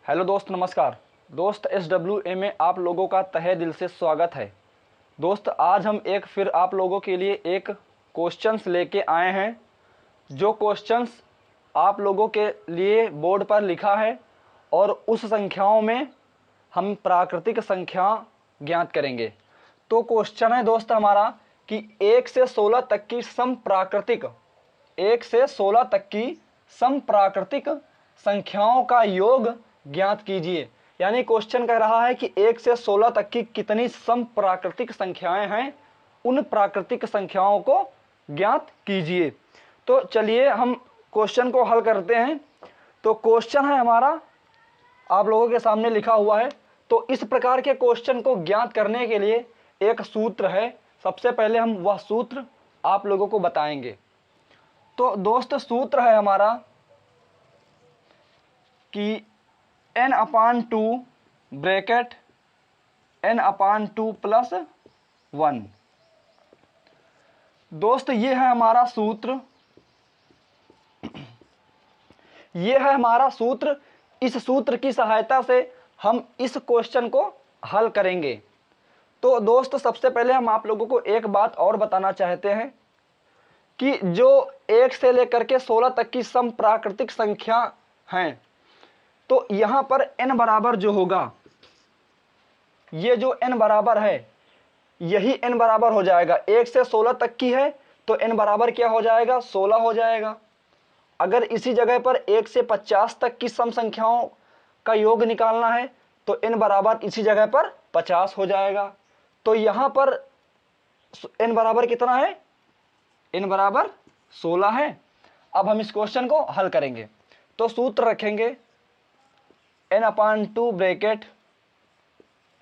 Hello दोस्त, नमस्कार दोस्त। SWA में आप लोगों का तहे दिल से स्वागत है। दोस्त, आज हम फिर आप लोगों के लिए एक क्वेश्चंस लेके आए हैं। जो क्वेश्चंस आप लोगों के लिए बोर्ड पर लिखा है और उस संख्याओं में हम प्राकृतिक संख्या ज्ञात करेंगे। तो क्वेश्चन है दोस्त हमारा कि 1 से 16 तक की समप्राकृतिक 1 से 16 तक की समप्राकृतिक संख्याओं का योग ज्ञात कीजिए। यानी क्वेश्चन कह रहा है कि 1 से 16 तक की कितनी समप्राकृतिक संख्याएं हैं, उन प्राकृतिक संख्याओं को ज्ञात कीजिए। तो चलिए हम क्वेश्चन को हल करते हैं। तो क्वेश्चन है हमारा, आप लोगों के सामने लिखा हुआ है। तो इस प्रकार के क्वेश्चन को ज्ञात करने के लिए एक सूत्र है। सबसे पहले हम वह सूत्र आप लोगों को बताएंगे। तो दोस्त सूत्र है हमारा कि n/2 ब्रैकेट n/2 प्लस 1। दोस्त ये है हमारा सूत्र, ये है हमारा सूत्र। इस सूत्र की सहायता से हम इस क्वेश्चन को हल करेंगे। तो दोस्त सबसे पहले हम आप लोगों को एक बात और बताना चाहते हैं कि जो 1 से लेकर के 16 तक की समप्राकृतिक संख्या हैं, तो यहां पर n बराबर जो होगा, ये जो n बराबर है यही n बराबर हो जाएगा। 1 से 16 तक की है तो n बराबर क्या हो जाएगा, 16 हो जाएगा। अगर इसी जगह पर 1 से 50 तक की सम संख्याओं का योग निकालना है तो n बराबर इसी जगह पर 50 हो जाएगा। तो यहां पर n बराबर कितना है, n बराबर 16 है। अब हम इस क्वेश्चन को हल करेंगे। तो सूत्र रखेंगे n/2 ब्रैकेट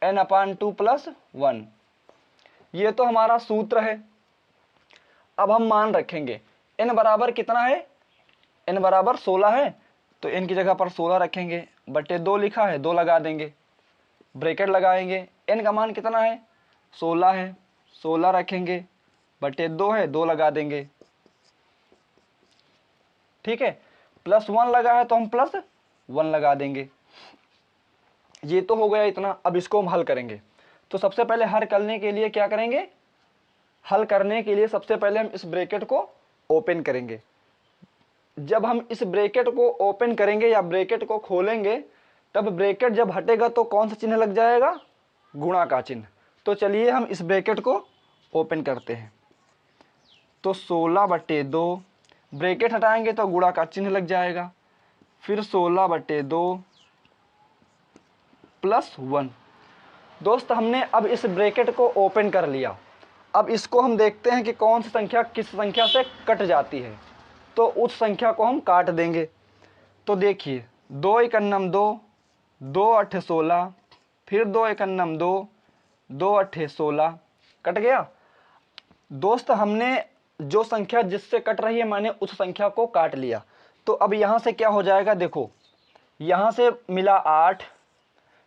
n/2 प्लस 1। ये तो हमारा सूत्र है। अब हम मान रखेंगे n बराबर कितना है, n बराबर 16 है तो n की जगह पर 16 रखेंगे, बटे 2 लिखा है 2 लगा देंगे, ब्रैकेट लगाएंगे। n का मान कितना है, 16 है, 16 रखेंगे, बटे 2 है 2 लगा देंगे, ठीक है। प्लस 1 लगा है तो हम प्लस 1 लगा देंगे। ये तो हो गया इतना। अब इसको हम हल करेंगे। तो सबसे पहले हल करने के लिए क्या करेंगे, हल करने के लिए सबसे पहले हम इस ब्रैकेट को ओपन करेंगे। जब हम इस ब्रैकेट को ओपन करेंगे या ब्रैकेट को खोलेंगे, तब ब्रैकेट जब हटेगा तो कौन सा चिन्ह लग जाएगा, गुणा का चिन्ह। तो चलिए हम इस ब्रैकेट को ओपन करते हैं। तो 16/2, ब्रैकेट हटाएंगे तो गुणा का चिन्ह लग जाएगा, फिर 16/2 प्लस 1। दोस्त हमने अब इस ब्रैकेट को ओपन कर लिया। अब इसको हम देखते हैं कि कौन सी संख्या किस संख्या से कट जाती है। तो उस संख्या को हम काट देंगे। तो देखिए 2 × 2, 2 × 16, फिर 2 × 2, 2 × 16, कट गया। दोस्त हमने जो संख्या जिससे कट रही है मैंने उस संख्या को काट लिया। तो अब यहाँ से क्या हो जाएगा, देखो यहाँ से मिला 8,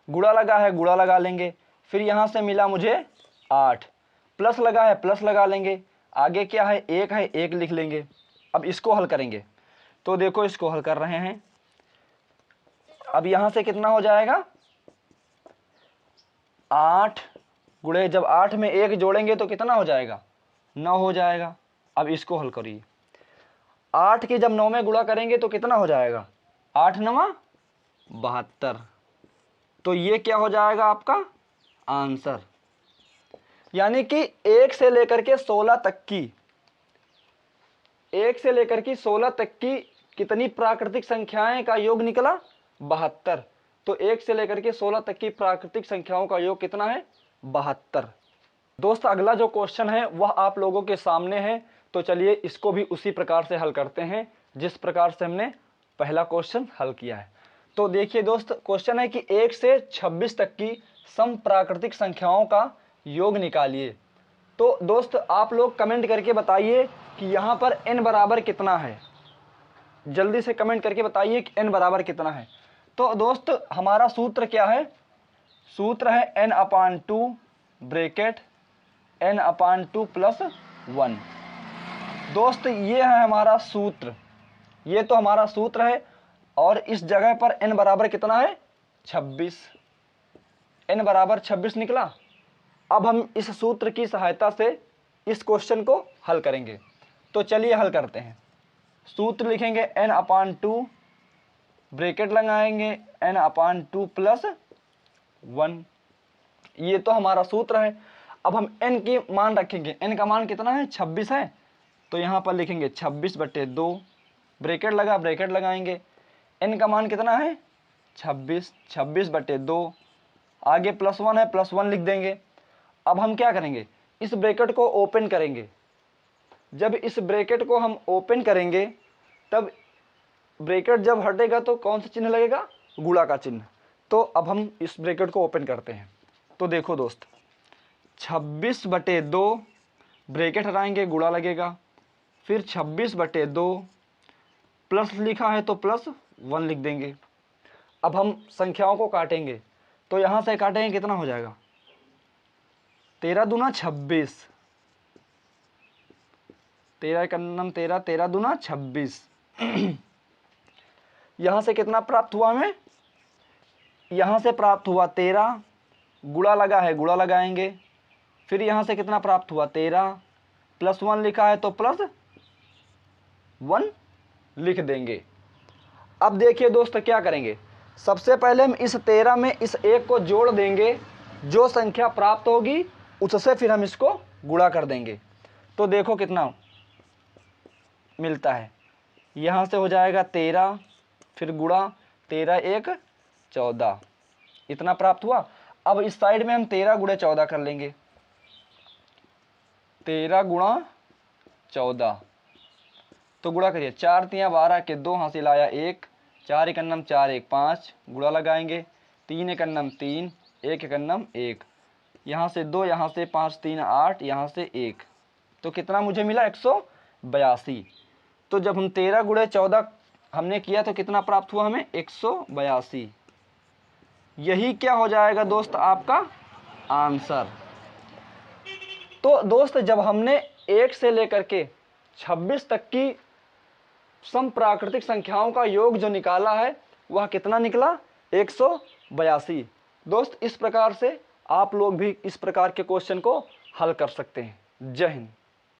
गुणा लगा है गुणा लगा लेंगे, फिर यहाँ से मिला मुझे 8, प्लस लगा है प्लस लगा लेंगे, आगे क्या है 1 है 1 लिख लेंगे। अब इसको हल करेंगे। तो देखो इसको हल कर रहे हैं। अब यहाँ से कितना हो जाएगा, 8 गुणे, जब 8 में 1 जोड़ेंगे तो कितना हो जाएगा, 9 हो जाएगा। अब इसको हल करिए। 8 की जब 9 में गुणा करेंगे तो कितना हो जाएगा, 8 × 9 = 72। तो ये क्या हो जाएगा आपका आंसर। यानी कि 1 से लेकर के 16 तक की 1 से लेकर के 16 तक की कितनी प्राकृतिक संख्याएं का योग निकला, 72। तो 1 से लेकर के 16 तक की प्राकृतिक संख्याओं का योग कितना है, 72। दोस्त अगला जो क्वेश्चन है वह आप लोगों के सामने है। तो चलिए इसको भी उसी प्रकार से हल करते हैं जिस प्रकार से हमने पहला क्वेश्चन हल किया है। तो देखिए दोस्त क्वेश्चन है कि 1 से 26 तक की समप्राकृतिक संख्याओं का योग निकालिए। तो दोस्त आप लोग कमेंट करके बताइए कि यहाँ पर n बराबर कितना है। जल्दी से कमेंट करके बताइए कि n बराबर कितना है। तो दोस्त हमारा सूत्र क्या है, सूत्र है n/2 ब्रैकेट n/2 प्लस 1। दोस्त ये है हमारा सूत्र, ये तो हमारा सूत्र है। और इस जगह पर n बराबर कितना है, 26, n बराबर 26 निकला। अब हम इस सूत्र की सहायता से इस क्वेश्चन को हल करेंगे। तो चलिए हल करते हैं। सूत्र लिखेंगे n/2, ब्रैकेट लगाएंगे n/2 + 1। ये तो हमारा सूत्र है। अब हम n की मान रखेंगे। n का मान कितना है? 26 है। तो यहाँ पर लिखेंगे 26/2, ब्रैकेट लगाएंगे। n का मान कितना है? 26, 26/2, आगे +1 है, +1 लिख देंगे। अब हम क्या करेंगे? इस ब्रैकेट को ओपन करेंगे। जब इस ब्रैकेट को हम ओपन करेंगे तब ब्रैकेट जब हटेगा तो कौन सा चिन्ह लगेगा? गुणा का चिन्ह। तो अब हम इस ब्रैकेट को ओपन करते हैं। तो देखो दोस्त, 26/2, ब्रैकेट हटाएंगे, गुणा लगेगा, फिर 26/2 प्लस लिखा है तो +1 लिख देंगे। अब हम संख्याओं को काटेंगे। तो यहाँ से काटेंगे, कितना हो जाएगा? 13 दूना 26, 13 एकम 13, 13 दूना 26। यहाँ से कितना प्राप्त हुआ हमें? यहाँ से प्राप्त हुआ 13, गुणा लगा है, गुणा लगाएंगे, फिर यहाँ से कितना प्राप्त हुआ? 13, +1 लिखा है तो +1 लिख देंगे। अब देखिए दोस्त, क्या करेंगे? सबसे पहले हम इस 13 में इस 1 को जोड़ देंगे। जो संख्या प्राप्त होगी उससे फिर हम इसको गुणा कर देंगे। तो देखो कितना मिलता है। यहाँ से हो जाएगा 13, फिर गुणा, 13 1 14, इतना प्राप्त हुआ। अब इस साइड में हम 13 × 14 कर लेंगे। 13 × 14, तो गुणा करिए, 4 × 12 के 2 हासिल आया 1, 4 एकन्नम 4 1 5, गुणा लगाएंगे, 3 एकन्नम 3, 1 एकन्नम 1, यहाँ से 2, यहाँ से 5 3 8, यहाँ से 1, तो कितना मुझे मिला? 182। तो जब हम 13 × 14 हमने किया तो कितना प्राप्त हुआ हमें? 182। यही क्या हो जाएगा दोस्त? आपका आंसर। तो दोस्त, जब हमने 1 से लेकर के 26 तक की सम प्राकृतिक संख्याओं का योग जो निकाला है वह कितना निकला? 182। दोस्त, इस प्रकार से आप लोग भी इस प्रकार के क्वेश्चन को हल कर सकते हैं। जय हिंद।